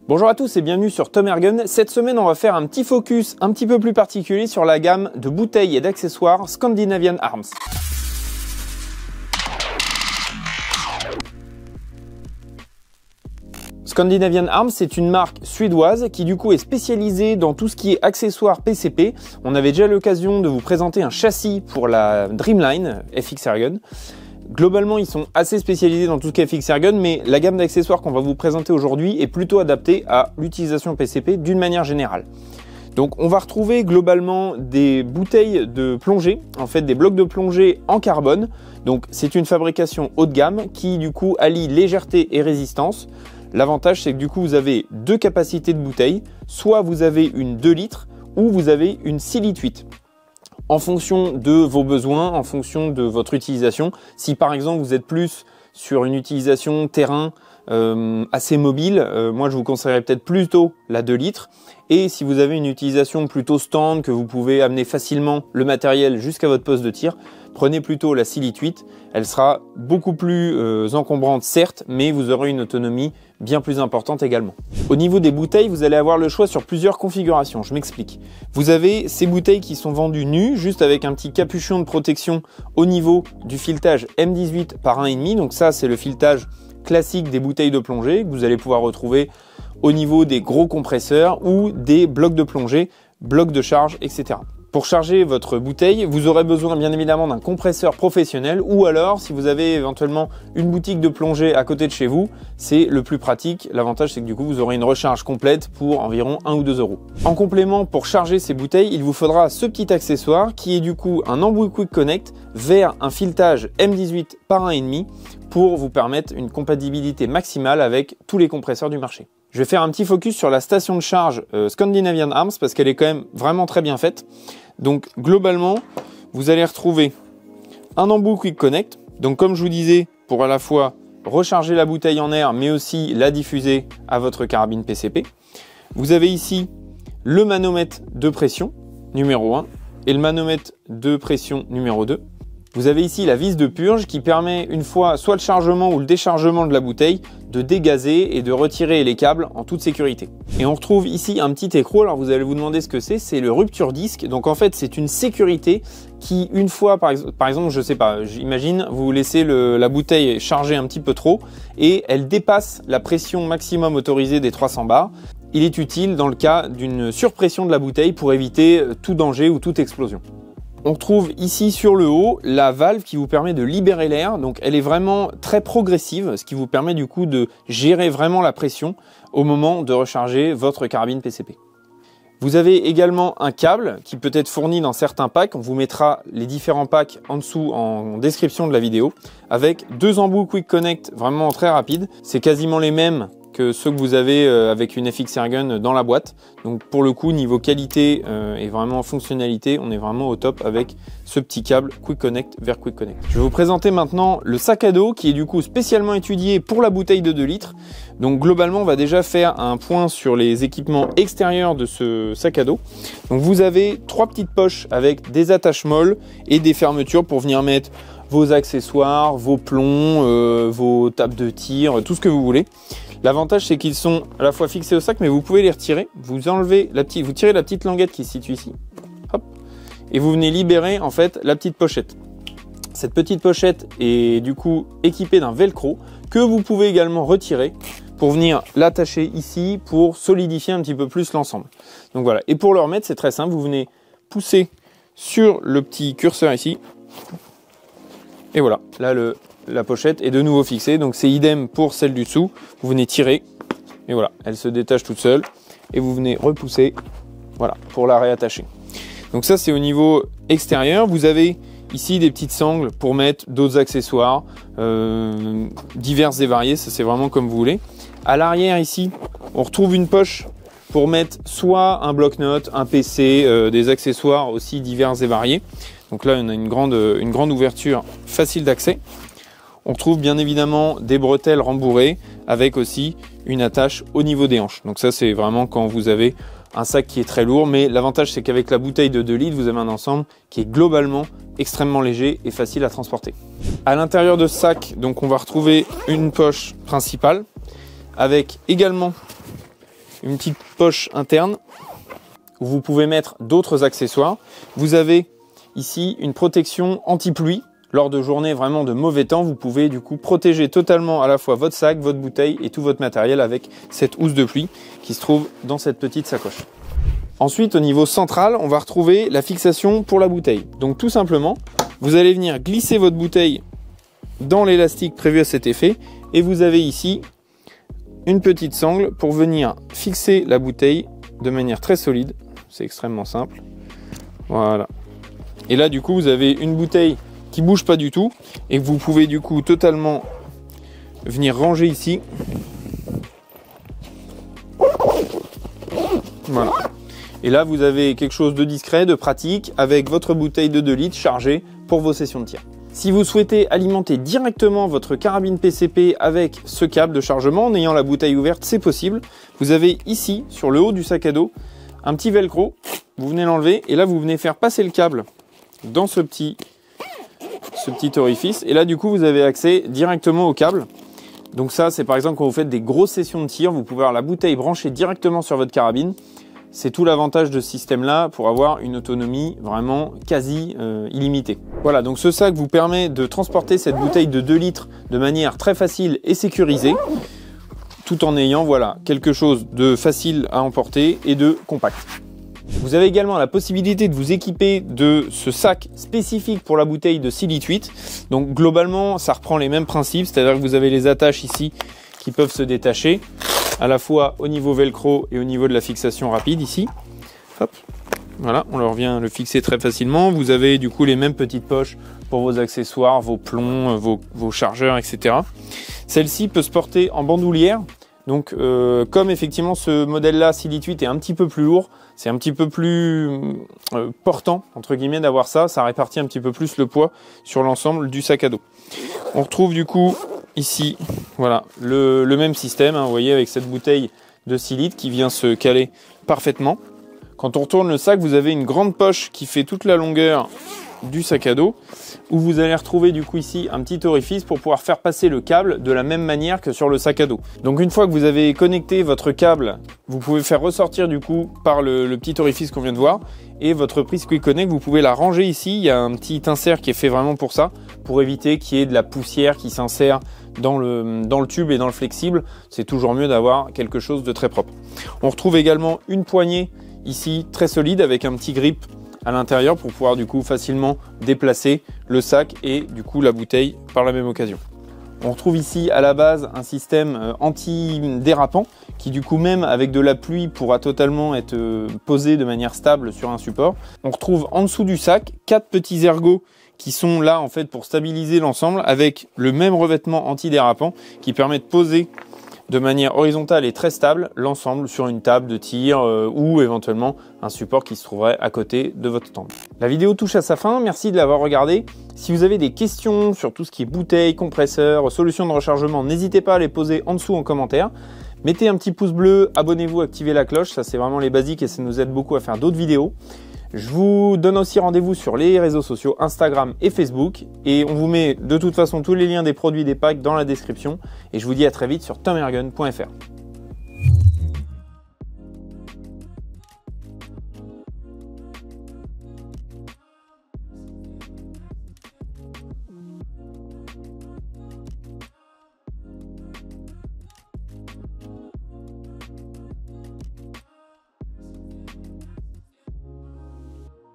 Bonjour à tous et bienvenue sur Tom Ergen. Cette semaine, on va faire un petit focus un petit peu plus particulier sur la gamme de bouteilles et d'accessoires Scandinavian Arms. Scandinavian Arms, c'est une marque suédoise qui du coup est spécialisée dans tout ce qui est accessoires PCP. On avait déjà l'occasion de vous présenter un châssis pour la Dreamline FX Ergen. Globalement, ils sont assez spécialisés dans tout ce qui est FX Ergen, mais la gamme d'accessoires qu'on va vous présenter aujourd'hui est plutôt adaptée à l'utilisation PCP d'une manière générale. Donc on va retrouver globalement des bouteilles de plongée, en fait des blocs de plongée en carbone. Donc c'est une fabrication haut de gamme qui du coup allie légèreté et résistance. L'avantage c'est que du coup vous avez deux capacités de bouteille, soit vous avez une 2 litres ou vous avez une 6 litres 8. En fonction de vos besoins, en fonction de votre utilisation. Si par exemple vous êtes plus sur une utilisation terrain assez mobile, moi je vous conseillerais peut-être plutôt la 2 litres. Et si vous avez une utilisation plutôt stand, que vous pouvez amener facilement le matériel jusqu'à votre poste de tir, prenez plutôt la 6 litres 8. Elle sera beaucoup plus encombrante certes, mais vous aurez une autonomie bien plus importante également. Au niveau des bouteilles, vous allez avoir le choix sur plusieurs configurations. Je m'explique. Vous avez ces bouteilles qui sont vendues nues, juste avec un petit capuchon de protection au niveau du filetage M18 par 1,5. Donc ça, c'est le filetage classique des bouteilles de plongée que vous allez pouvoir retrouver au niveau des gros compresseurs ou des blocs de plongée, blocs de charge, etc. Pour charger votre bouteille, vous aurez besoin bien évidemment d'un compresseur professionnel ou alors si vous avez éventuellement une boutique de plongée à côté de chez vous, c'est le plus pratique. L'avantage c'est que du coup vous aurez une recharge complète pour environ 1 ou 2 euros. En complément, pour charger ces bouteilles, il vous faudra ce petit accessoire qui est du coup un embout Quick Connect vers un filetage M18 par 1,5 pour vous permettre une compatibilité maximale avec tous les compresseurs du marché. Je vais faire un petit focus sur la station de charge Scandinavian Arms parce qu'elle est quand même vraiment très bien faite. Donc globalement, vous allez retrouver un embout Quick Connect. Donc comme je vous disais, pour à la fois recharger la bouteille en air mais aussi la diffuser à votre carabine PCP. Vous avez ici le manomètre de pression numéro 1 et le manomètre de pression numéro 2. Vous avez ici la vis de purge qui permet une fois soit le chargement ou le déchargement de la bouteille de dégazer et de retirer les câbles en toute sécurité. Et on retrouve ici un petit écrou, alors vous allez vous demander ce que c'est le rupture disque. Donc en fait c'est une sécurité qui une fois par exemple je sais pas, j'imagine vous laissez la bouteille charger un petit peu trop et elle dépasse la pression maximum autorisée des 300 bars. Il est utile dans le cas d'une surpression de la bouteille pour éviter tout danger ou toute explosion. On retrouve ici sur le haut la valve qui vous permet de libérer l'air, donc elle est vraiment très progressive, ce qui vous permet du coup de gérer vraiment la pression au moment de recharger votre carabine PCP. Vous avez également un câble qui peut être fourni dans certains packs, on vous mettra les différents packs en dessous en description de la vidéo, avec deux embouts Quick Connect vraiment très rapides, c'est quasiment les mêmes que ceux que vous avez avec une FX Ergen dans la boîte. Donc pour le coup, niveau qualité et vraiment fonctionnalité, on est vraiment au top avec ce petit câble Quick Connect vers Quick Connect. Je vais vous présenter maintenant le sac à dos qui est du coup spécialement étudié pour la bouteille de 2 litres. Donc globalement, on va déjà faire un point sur les équipements extérieurs de ce sac à dos. Donc vous avez 3 petites poches avec des attaches molles et des fermetures pour venir mettre vos accessoires, vos plombs, vos tables de tir, tout ce que vous voulez. L'avantage c'est qu'ils sont à la fois fixés au sac mais vous pouvez les retirer. Vous enlevez vous tirez la petite languette qui se situe ici. Hop, et vous venez libérer en fait la petite pochette. Cette petite pochette est du coup équipée d'un velcro que vous pouvez également retirer pour venir l'attacher ici pour solidifier un petit peu plus l'ensemble. Donc voilà, et pour le remettre c'est très simple, vous venez pousser sur le petit curseur ici. Et voilà, là la pochette est de nouveau fixée, donc c'est idem pour celle du dessous. Vous venez tirer, et voilà, elle se détache toute seule, et vous venez repousser, voilà, pour la réattacher. Donc ça c'est au niveau extérieur. Vous avez ici des petites sangles pour mettre d'autres accessoires, diverses et variées, ça c'est vraiment comme vous voulez. À l'arrière ici, on retrouve une poche pour mettre soit un bloc-notes, un PC, des accessoires aussi divers et variés. Donc là on a une grande ouverture facile d'accès. On retrouve bien évidemment des bretelles rembourrées avec aussi une attache au niveau des hanches. Donc ça c'est vraiment quand vous avez un sac qui est très lourd, mais l'avantage c'est qu'avec la bouteille de 2 litres, vous avez un ensemble qui est globalement extrêmement léger et facile à transporter. À l'intérieur de ce sac, donc on va retrouver une poche principale avec également une petite poche interne où vous pouvez mettre d'autres accessoires. Vous avez ici une protection anti-pluie. Lors de journées vraiment de mauvais temps, vous pouvez du coup protéger totalement à la fois votre sac, votre bouteille et tout votre matériel avec cette housse de pluie qui se trouve dans cette petite sacoche. Ensuite, au niveau central, on va retrouver la fixation pour la bouteille. Donc tout simplement, vous allez venir glisser votre bouteille dans l'élastique prévu à cet effet et vous avez ici une petite sangle pour venir fixer la bouteille de manière très solide. C'est extrêmement simple. Voilà. Et là, du coup, vous avez une bouteille qui bouge pas du tout et que vous pouvez du coup totalement venir ranger ici. Voilà. Et là, vous avez quelque chose de discret, de pratique, avec votre bouteille de 2 litres chargée pour vos sessions de tir. Si vous souhaitez alimenter directement votre carabine PCP avec ce câble de chargement en ayant la bouteille ouverte, c'est possible. Vous avez ici, sur le haut du sac à dos, un petit velcro. Vous venez l'enlever et là, vous venez faire passer le câble dans ce petit orifice. Et là, du coup, vous avez accès directement au câble. Donc ça, c'est par exemple quand vous faites des grosses sessions de tir, vous pouvez avoir la bouteille branchée directement sur votre carabine. C'est tout l'avantage de ce système-là pour avoir une autonomie vraiment quasi illimitée. Voilà, donc ce sac vous permet de transporter cette bouteille de 2 litres de manière très facile et sécurisée, tout en ayant voilà, quelque chose de facile à emporter et de compact. Vous avez également la possibilité de vous équiper de ce sac spécifique pour la bouteille de 6 litres 8. Donc globalement, ça reprend les mêmes principes, c'est-à-dire que vous avez les attaches ici qui peuvent se détacher, à la fois au niveau velcro et au niveau de la fixation rapide ici. Hop. Voilà, on leur vient le fixer très facilement. Vous avez du coup les mêmes petites poches pour vos accessoires, vos plombs, vos chargeurs, etc. Celle-ci peut se porter en bandoulière. Donc comme effectivement ce modèle-là, 6 litres 8 est un petit peu plus lourd, c'est un petit peu plus portant, entre guillemets, d'avoir ça. Ça répartit un petit peu plus le poids sur l'ensemble du sac à dos. On retrouve du coup ici, voilà, le même système, hein, vous voyez, avec cette bouteille de 6 litres qui vient se caler parfaitement. Quand on retourne le sac, vous avez une grande poche qui fait toute la longueur du sac à dos, où vous allez retrouver du coup ici un petit orifice pour pouvoir faire passer le câble de la même manière que sur le sac à dos. Donc une fois que vous avez connecté votre câble, vous pouvez faire ressortir du coup par le petit orifice qu'on vient de voir, et votre prise Quick Connect, vous pouvez la ranger ici. Il y a un petit insert qui est fait vraiment pour ça, pour éviter qu'il y ait de la poussière qui s'insère dans le tube et dans le flexible. C'est toujours mieux d'avoir quelque chose de très propre. On retrouve également une poignée ici très solide avec un petit grip à l'intérieur pour pouvoir du coup facilement déplacer le sac et du coup la bouteille par la même occasion. On retrouve ici à la base un système anti-dérapant qui du coup même avec de la pluie pourra totalement être posé de manière stable sur un support. On retrouve en dessous du sac 4 petits ergots qui sont là en fait pour stabiliser l'ensemble avec le même revêtement anti-dérapant qui permet de poser de manière horizontale et très stable l'ensemble sur une table de tir ou éventuellement un support qui se trouverait à côté de votre stand. La vidéo touche à sa fin, merci de l'avoir regardée. Si vous avez des questions sur tout ce qui est bouteille, compresseur, solution de rechargement, n'hésitez pas à les poser en dessous en commentaire. Mettez un petit pouce bleu, abonnez-vous, activez la cloche, ça c'est vraiment les basiques et ça nous aide beaucoup à faire d'autres vidéos. Je vous donne aussi rendez-vous sur les réseaux sociaux Instagram et Facebook et on vous met de toute façon tous les liens des produits des packs dans la description et je vous dis à très vite sur tomairgun.fr.